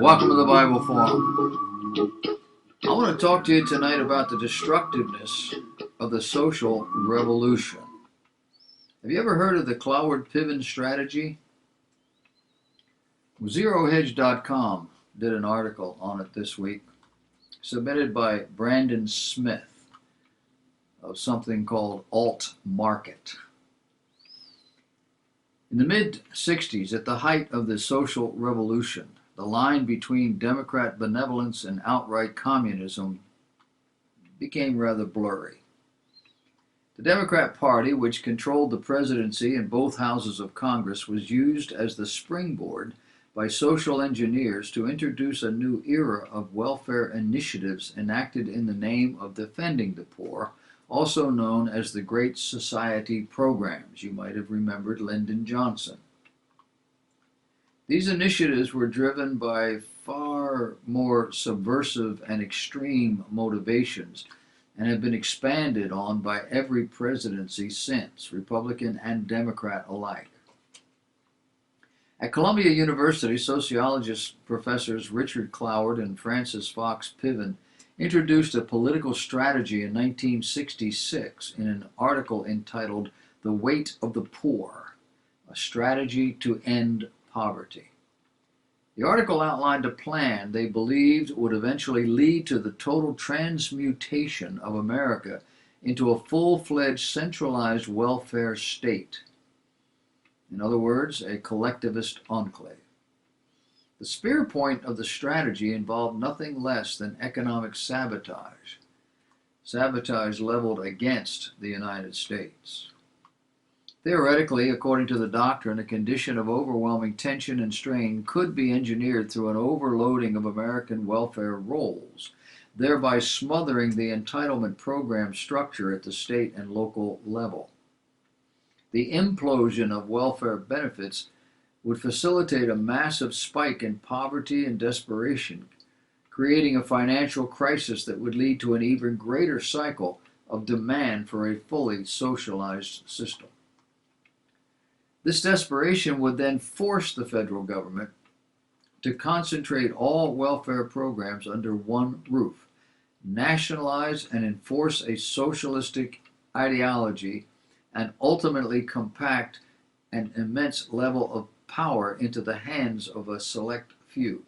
Welcome to the Bible Forum. I want to talk to you tonight about the destructiveness of the social revolution. Have you ever heard of the Cloward-Piven strategy? ZeroHedge.com did an article on it this week, submitted by Brandon Smith of something called Alt Market. In the mid-60s, at the height of the social revolution, the line between Democrat benevolence and outright communism became rather blurry. The Democrat Party, which controlled the presidency and both houses of Congress, was used as the springboard by social engineers to introduce a new era of welfare initiatives enacted in the name of defending the poor, also known as the Great Society programs. You might have remembered Lyndon Johnson. These initiatives were driven by far more subversive and extreme motivations and have been expanded on by every presidency since, Republican and Democrat alike. At Columbia University, sociologist professors Richard Cloward and Frances Fox Piven introduced a political strategy in 1966 in an article entitled "The Weight of the Poor: A Strategy to End Poverty." The article outlined a plan they believed would eventually lead to the total transmutation of America into a full-fledged centralized welfare state. In other words, a collectivist enclave. The spear point of the strategy involved nothing less than economic sabotage. Sabotage leveled against the United States. Theoretically, according to the doctrine, a condition of overwhelming tension and strain could be engineered through an overloading of American welfare rolls, thereby smothering the entitlement program structure at the state and local level. The implosion of welfare benefits would facilitate a massive spike in poverty and desperation, creating a financial crisis that would lead to an even greater cycle of demand for a fully socialized system. This desperation would then force the federal government to concentrate all welfare programs under one roof, nationalize and enforce a socialistic ideology, and ultimately compact an immense level of power into the hands of a select few.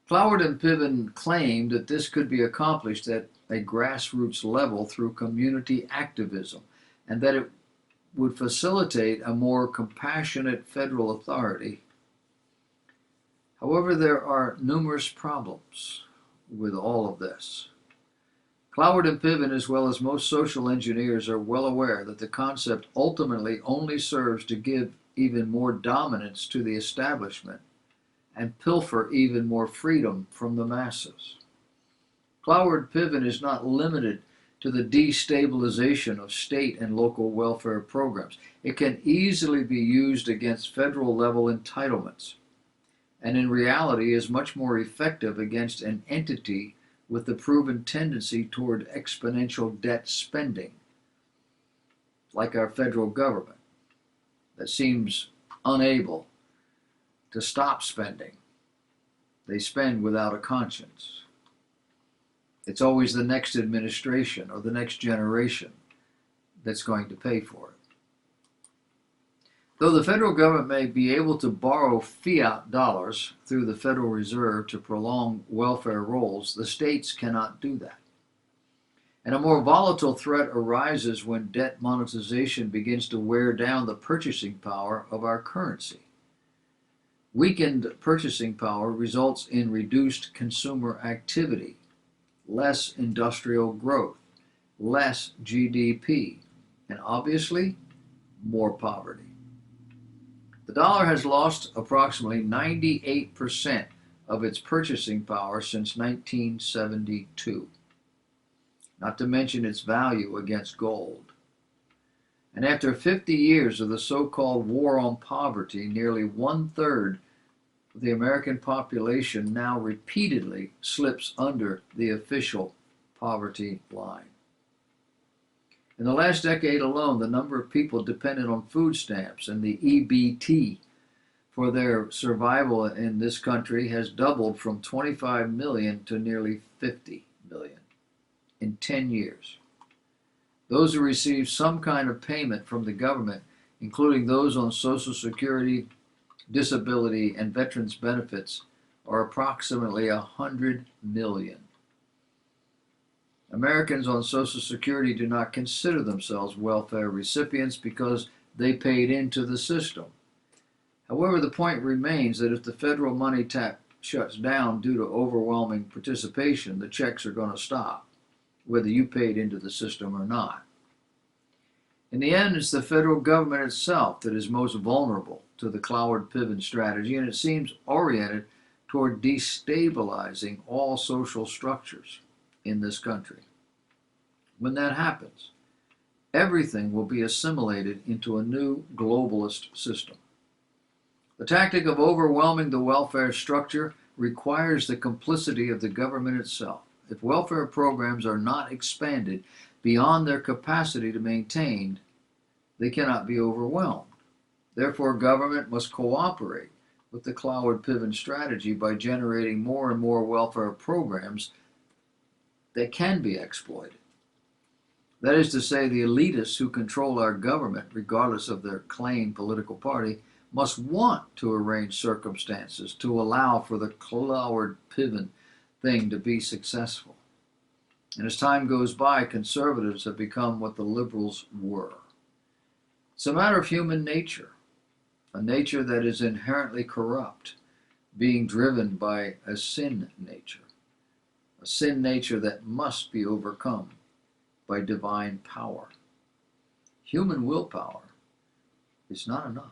Cloward and Piven claimed that this could be accomplished at a grassroots level through community activism, and that it would facilitate a more compassionate federal authority. However, there are numerous problems with all of this. Cloward and Piven, as well as most social engineers, are well aware that the concept ultimately only serves to give even more dominance to the establishment and pilfer even more freedom from the masses. Cloward-Piven is not limited to the destabilization of state and local welfare programs. It can easily be used against federal level entitlements, and in reality is much more effective against an entity with the proven tendency toward exponential debt spending, like our federal government, that seems unable to stop spending. They spend without a conscience. It's always the next administration or the next generation that's going to pay for it. Though the federal government may be able to borrow fiat dollars through the Federal Reserve to prolong welfare rolls, the states cannot do that. And a more volatile threat arises when debt monetization begins to wear down the purchasing power of our currency. Weakened purchasing power results in reduced consumer activity, less industrial growth, less GDP, and obviously, more poverty. The dollar has lost approximately 98% of its purchasing power since 1972, not to mention its value against gold. And after 50 years of the so-called war on poverty, nearly one-third of the American population now repeatedly slips under the official poverty line. In the last decade alone, the number of people dependent on food stamps and the EBT for their survival in this country has doubled from 25 million to nearly 50 million in 10 years. Those who receive some kind of payment from the government, including those on Social Security, disability, and veterans benefits, are approximately 100 million. Americans on Social Security do not consider themselves welfare recipients because they paid into the system. However, the point remains that if the federal money tap shuts down due to overwhelming participation, the checks are going to stop, whether you paid into the system or not. In the end, it's the federal government itself that is most vulnerable to the Cloward-Piven strategy, and it seems oriented toward destabilizing all social structures in this country. When that happens, everything will be assimilated into a new globalist system. The tactic of overwhelming the welfare structure requires the complicity of the government itself. If welfare programs are not expanded beyond their capacity to maintain, they cannot be overwhelmed. Therefore, government must cooperate with the Cloward-Piven strategy by generating more and more welfare programs that can be exploited. That is to say, the elitists who control our government, regardless of their claimed political party, must want to arrange circumstances to allow for the Cloward-Piven thing to be successful. And as time goes by, conservatives have become what the liberals were. It's a matter of human nature, a nature that is inherently corrupt, being driven by a sin nature that must be overcome by divine power. Human willpower is not enough.